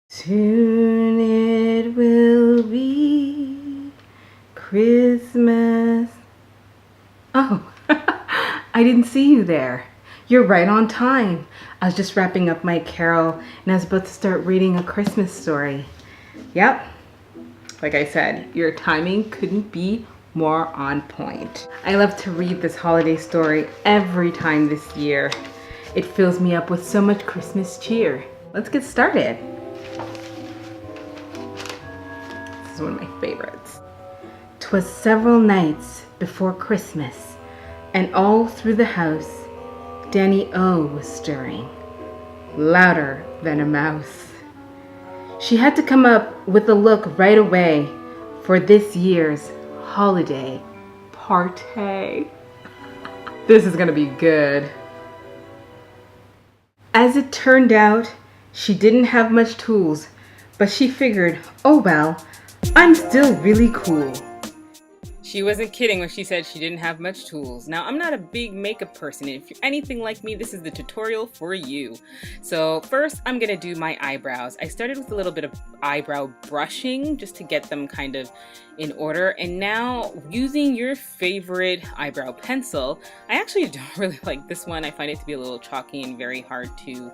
Soon it will be Christmas. Oh, I didn't see you there. You're right on time. I was just wrapping up my carol and I was about to start reading a Christmas story. Yep, like I said, your timing couldn't be more on point. I love to read this holiday story every time this year. It fills me up with so much Christmas cheer. Let's get started. This is one of my favorites. 'Twas several nights before Christmas, and all through the house, Danie was stirring, louder than a mouse. She had to come up with a look right away for this year's holiday party. This is gonna be good. As it turned out, she didn't have much tools, but she figured, oh well, I'm still really cool. She wasn't kidding when she said she didn't have much tools. Now, I'm not a big makeup person, and if you're anything like me, this is the tutorial for you. So first, I'm gonna do my eyebrows. I started with a little bit of eyebrow brushing just to get them kind of in order, and now using your favorite eyebrow pencil. I actually don't really like this one. I find it to be a little chalky and very hard to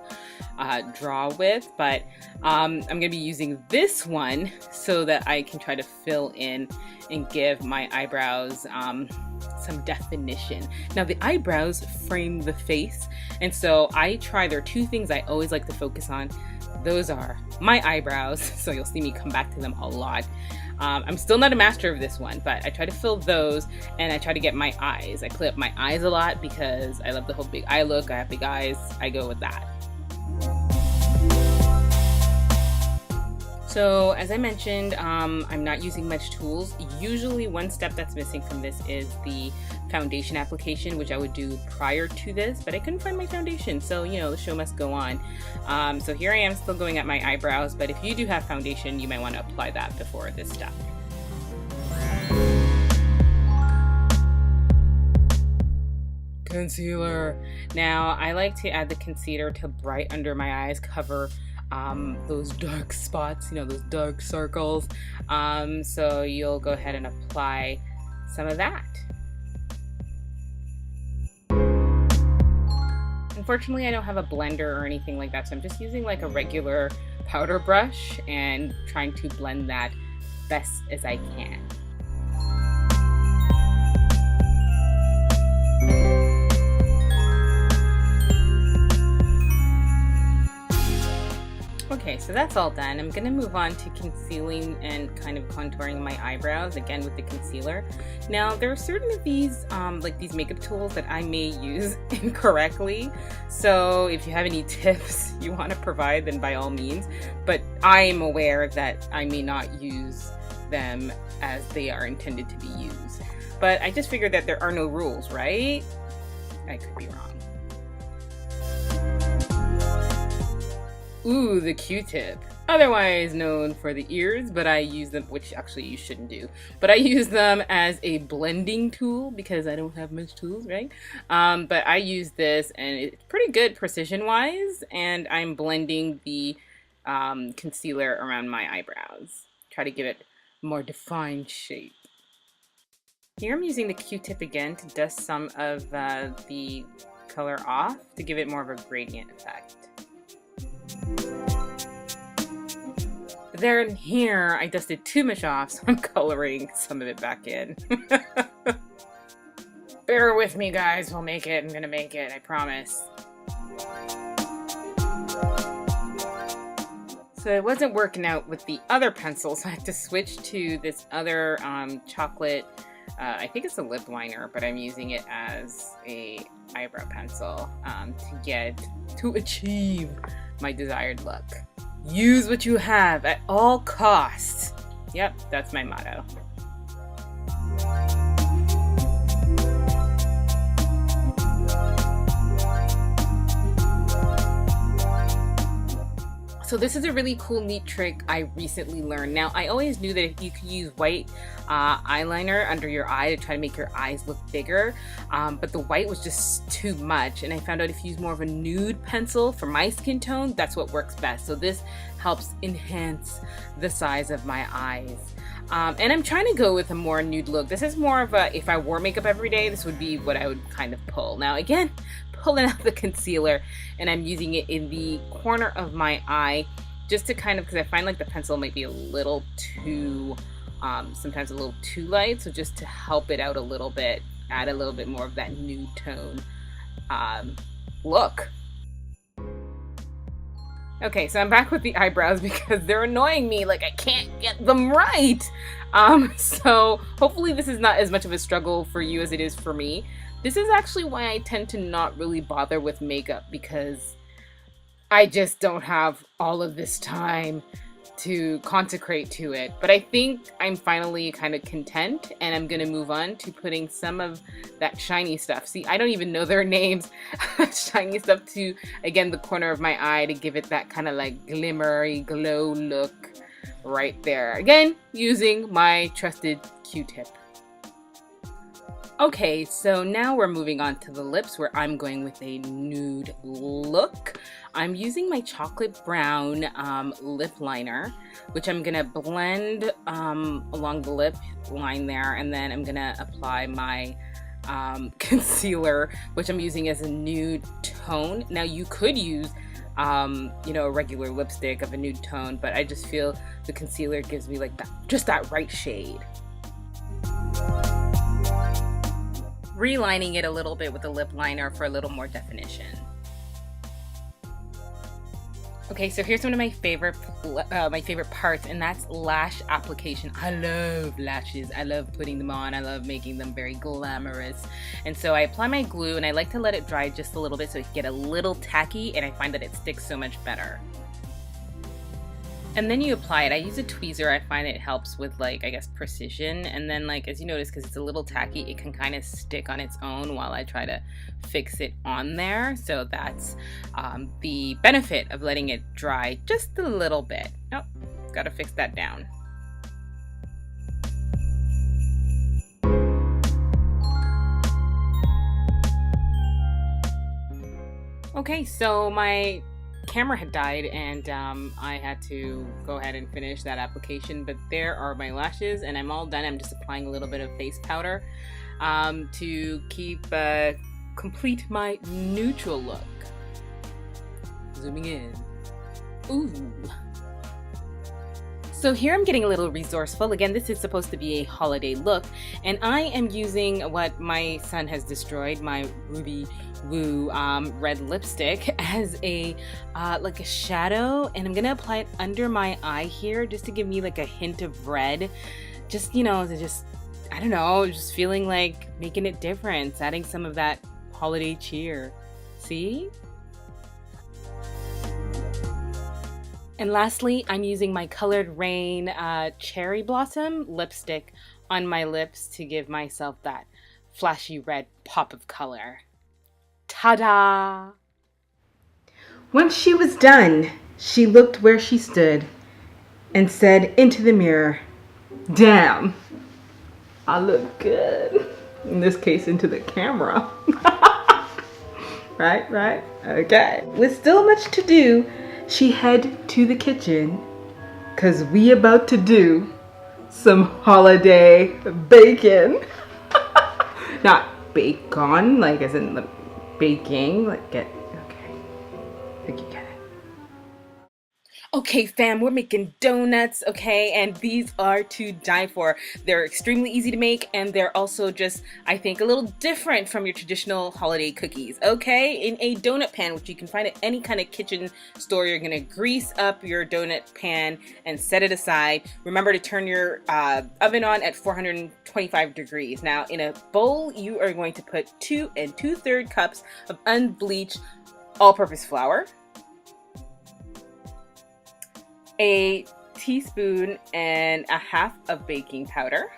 draw with, but I'm gonna be using this one so that I can try to fill in and give my eyebrows some definition. Now the eyebrows frame the face, and so there are two things I always like to focus on. Those are my eyebrows, so you'll see me come back to them a lot. I'm still not a master of this one, but I try to fill those, and I try to get my eyes. I play up my eyes a lot because I love the whole big eye look. I have big eyes. I go with that. So as I mentioned, I'm not using much tools. Usually one step that's missing from this is the foundation application, which I would do prior to this, but I couldn't find my foundation. So, you know, the show must go on. So here I am still going at my eyebrows, but if you do have foundation, you might want to apply that before this step. Concealer. Now I like to add the concealer to right under my eyes, cover those dark spots, you know, those dark circles. So you'll go ahead and apply some of that. Unfortunately, I don't have a blender or anything like that, so I'm just using like a regular powder brush and trying to blend that best as I can. Okay, so that's all done. I'm going to move on to concealing and kind of contouring my eyebrows, again with the concealer. Now, there are certain of these, like these makeup tools that I may use incorrectly. So if you have any tips you want to provide, then by all means. But I am aware that I may not use them as they are intended to be used. But I just figured that there are no rules, right? I could be wrong. Ooh, the Q-tip, otherwise known for the ears, but I use them, which actually you shouldn't do, but I use them as a blending tool because I don't have much tools, right? But I use this and it's pretty good precision-wise, and I'm blending the concealer around my eyebrows. Try to give it a more defined shape. Here I'm using the Q-tip again to dust some of the color off to give it more of a gradient effect. There and here, I dusted too much off, so I'm coloring some of it back in. Bear with me, guys. We'll make it. I'm gonna make it. I promise. So it wasn't working out with the other pencil, so I had to switch to this other chocolate. I think it's a lip liner, but I'm using it as a eyebrow pencil to achieve my desired look. Use what you have at all costs. Yep, that's my motto. So So this is a really cool, neat trick I recently learned. Now, I always knew that if you could use white eyeliner under your eye to try to make your eyes look bigger, but the white was just too much. And I found out if you use more of a nude pencil for my skin tone, that's what works best. So this helps enhance the size of my eyes. And I'm trying to go with a more nude look. This is more of a, if I wore makeup every day, this would be what I would kind of pull. Now, again, pulling out the concealer, and I'm using it in the corner of my eye just to kind of, because I find like the pencil might be a little too, sometimes a little too light, so just to help it out a little bit, add a little bit more of that nude tone look. Okay, so I'm back with the eyebrows because they're annoying me, like I can't get them right. So hopefully this is not as much of a struggle for you as it is for me. This is actually why I tend to not really bother with makeup, because I just don't have all of this time to consecrate to it. But I think I'm finally kind of content, and I'm gonna move on to putting some of that shiny stuff. See, I don't even know their names. Shiny stuff to, again, the corner of my eye to give it that kind of like glimmery glow look right there. Again, using my trusted Q-tip. Okay, so now we're moving on to the lips, where I'm going with a nude look. I'm using my chocolate brown lip liner, which I'm gonna blend along the lip line there, and then I'm gonna apply my concealer, which I'm using as a nude tone. Now you could use you know, a regular lipstick of a nude tone, but I just feel the concealer gives me like that, just that right shade. Relining it a little bit with the lip liner for a little more definition. Okay, so here's one of my favorite parts, and that's lash application. I love lashes. I love putting them on. I love making them very glamorous. And so I apply my glue, and I like to let it dry just a little bit so it can get a little tacky, and I find that it sticks so much better. And then you apply it. I use a tweezer. I find it helps with, like, I guess, precision. And then, like, as you notice, because it's a little tacky, it can kind of stick on its own while I try to fix it on there. So that's the benefit of letting it dry just a little bit. Oh, gotta fix that down. Okay, so my camera had died, and I had to go ahead and finish that application, but there are my lashes, and I'm all done. I'm just applying a little bit of face powder to complete my neutral look. Zooming in. Ooh. So here I'm getting a little resourceful. Again, this is supposed to be a holiday look, and I am using what my son has destroyed, my Ruby Woo red lipstick, as a like a shadow, and I'm gonna apply it under my eye here just to give me like a hint of red. Just, you know, to just, I don't know, just feeling like making it different, adding some of that holiday cheer. See? And lastly, I'm using my Colored Rain Cherry Blossom lipstick on my lips to give myself that flashy red pop of color. Ta-da! Once she was done, she looked where she stood and said into the mirror, "Damn, I look good." In this case, into the camera. Right? Okay. With still much to do, she head to the kitchen, 'cause we about to do some holiday baking. Not bacon, like as in the baking, like okay. I think you get it. Okay, fam, we're making donuts, okay? And these are to die for. They're extremely easy to make, and they're also just, I think, a little different from your traditional holiday cookies, okay? In a donut pan, which you can find at any kind of kitchen store, you're gonna grease up your donut pan and set it aside. Remember to turn your oven on at 425 degrees. Now, in a bowl, you are going to put 2 2/3 cups of unbleached all-purpose flour, a teaspoon and a half of baking powder,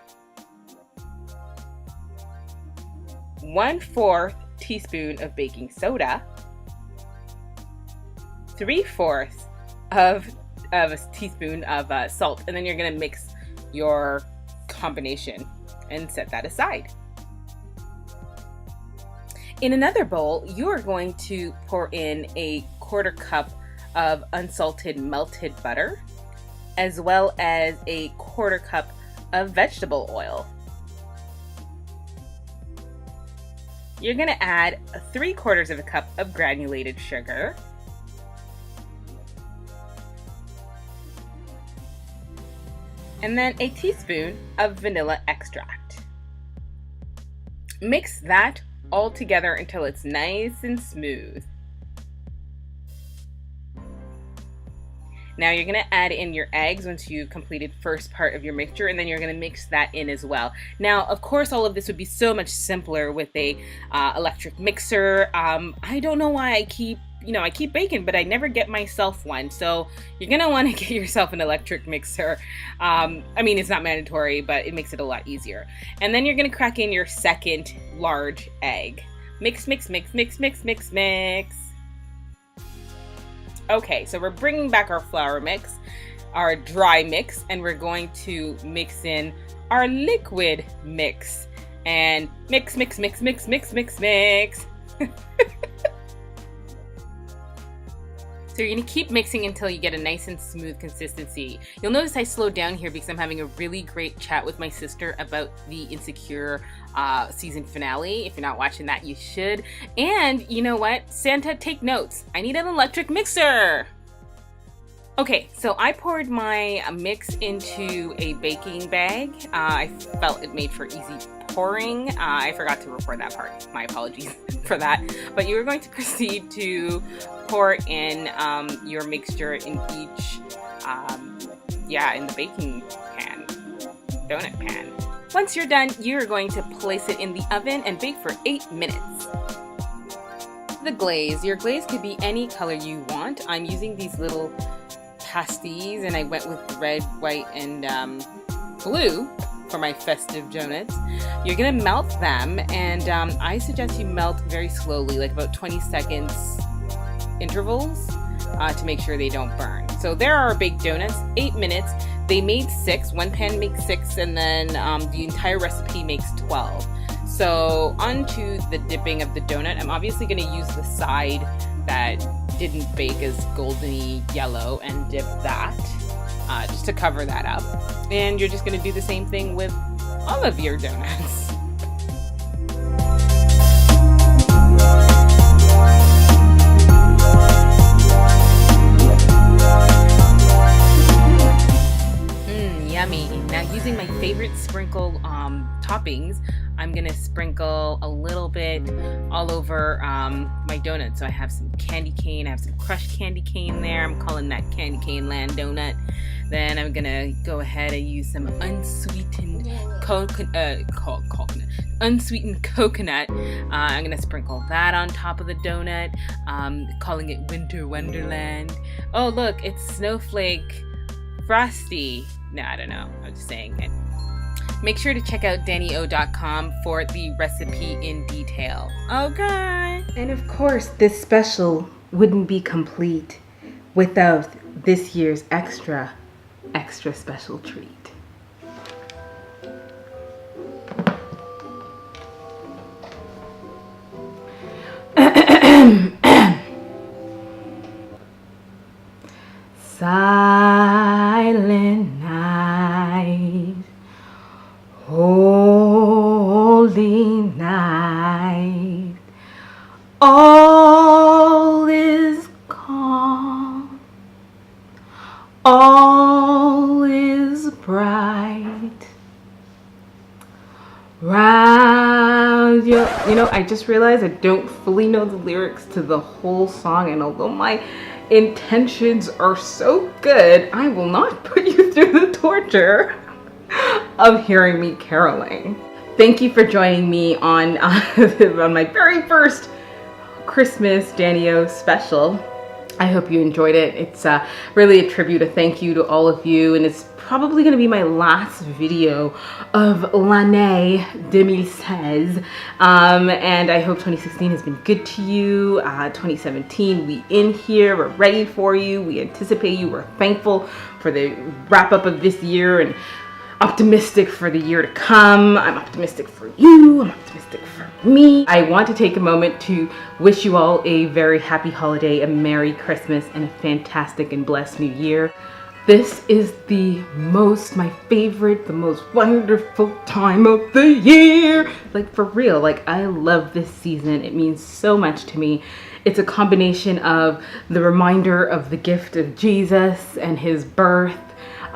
1/4 teaspoon of baking soda, 3/4 of a teaspoon of salt, and then you're gonna mix your combination and set that aside. In another bowl, you are going to pour in a 1/4 cup of unsalted melted butter, as well as a 1/4 cup of vegetable oil. You're going to add 3/4 of a cup of granulated sugar, and then a teaspoon of vanilla extract. Mix that all together until it's nice and smooth. Now you're going to add in your eggs once you've completed first part of your mixture, and then you're going to mix that in as well. Now, of course, all of this would be so much simpler with a electric mixer. I don't know why I keep baking, but I never get myself one. So you're going to want to get yourself an electric mixer. I mean, it's not mandatory, but it makes it a lot easier. And then you're going to crack in your second large egg. Mix, mix, mix, mix, mix, mix, mix. Okay, so we're bringing back our flour mix, our dry mix, and we're going to mix in our liquid mix. And mix, mix, mix, mix, mix, mix, mix. So you're going to keep mixing until you get a nice and smooth consistency. You'll notice I slowed down here because I'm having a really great chat with my sister about the Insecure season finale. If you're not watching that, you should. And you know what? Santa, take notes. I need an electric mixer. Okay, so I poured my mix into a baking bag. I felt it made for easy pouring. I forgot to record that part. My apologies for that. But you are going to proceed to pour in your mixture in each, in the baking pan, donut pan. Once you're done, you're going to place it in the oven and bake for 8 minutes. The glaze. Your glaze could be any color you want. I'm using these little pasties, and I went with red, white, and blue for my festive donuts. You're gonna melt them, and I suggest you melt very slowly, like about 20 seconds intervals, to make sure they don't burn. So there are our baked donuts, 8 minutes. They made 6, one pan makes 6, and then the entire recipe makes 12. So onto the dipping of the donut. I'm obviously gonna use the side that didn't bake as goldeny yellow and dip that just to cover that up. And you're just going to do the same thing with all of your donuts. Yummy. Now, using my favorite sprinkle toppings, I'm gonna sprinkle a little bit all over my donut. So I have some candy cane, I have some crushed candy cane there. I'm calling that Candy Cane Land donut. Then I'm gonna go ahead and use some unsweetened coconut. I'm gonna sprinkle that on top of the donut, calling it Winter Wonderland. Oh look, it's Snowflake Frosty. No, I don't know. I'm just saying it. Make sure to check out danieo.com for the recipe in detail. Okay. And of course, this special wouldn't be complete without this year's extra special treat. Silent night, holy night, all is calm, all is bright. Round your, I just realized I don't fully know the lyrics to the whole song, and although my intentions are so good, I will not put you through the torture of hearing me caroling. Thank you for joining me on my very first Christmas Danie special. I hope you enjoyed it. It's really a tribute, a thank you to all of you, and it's probably going to be my last video of l'année 2016, and I hope 2016 has been good to you. 2017, we in here, we're ready for you, we anticipate you, we're thankful for the wrap up of this year, and optimistic for the year to come. I'm optimistic for you, I'm optimistic for me. I want to take a moment to wish you all a very happy holiday, a Merry Christmas, and a fantastic and blessed New Year. This is my favorite, the most wonderful time of the year. Like, for real, like, I love this season. It means so much to me. It's a combination of the reminder of the gift of Jesus and his birth.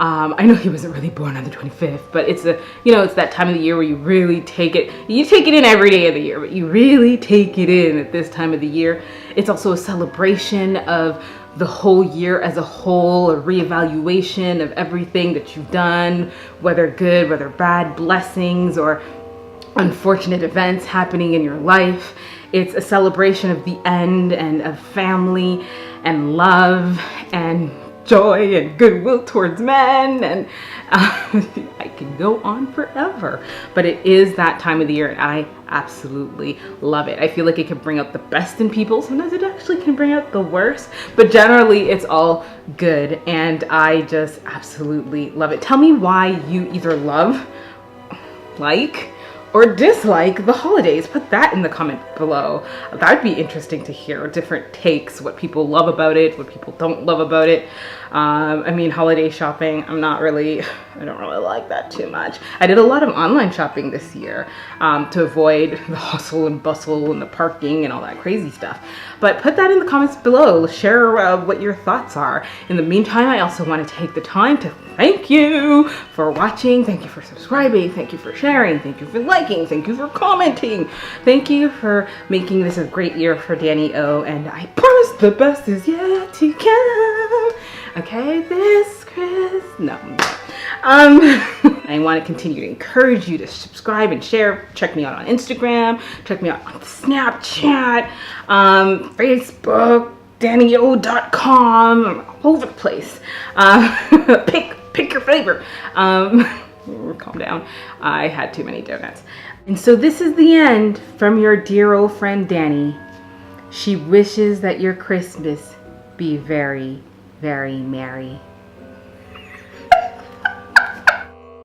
I know he wasn't really born on the 25th, but it's it's that time of the year where you really take it. You take it in every day of the year, but you really take it in at this time of the year. It's also a celebration of the whole year as a whole, a reevaluation of everything that you've done, whether good, whether bad, blessings or unfortunate events happening in your life. It's a celebration of the end and of family and love and joy and goodwill towards men, and I can go on forever, but it is that time of the year and I absolutely love it. I feel like it can bring out the best in people. Sometimes it actually can bring out the worst, but generally it's all good, and I just absolutely love it. Tell me why you either love, like, or dislike the holidays. Put that in the comment below. That would be interesting to hear different takes, what people love about it, what people don't love about it. I mean, holiday shopping, I don't really like that too much. I did a lot of online shopping this year to avoid the hustle and bustle and the parking and all that crazy stuff. But put that in the comments below. Share what your thoughts are. In the meantime, I also want to take the time to thank you for watching. Thank you for subscribing. Thank you for sharing. Thank you for liking. Thank you for commenting. Thank you for making this a great year for Danie O. And I promise the best is yet to come. Okay, this Chris. No. I want to continue to encourage you to subscribe and share. Check me out on Instagram. Check me out on Snapchat, Facebook, danieo.com. I'm all over the place. Pick your flavor. Calm down. I had too many donuts. And so this is the end from your dear old friend Danie. She wishes that your Christmas be very, very merry.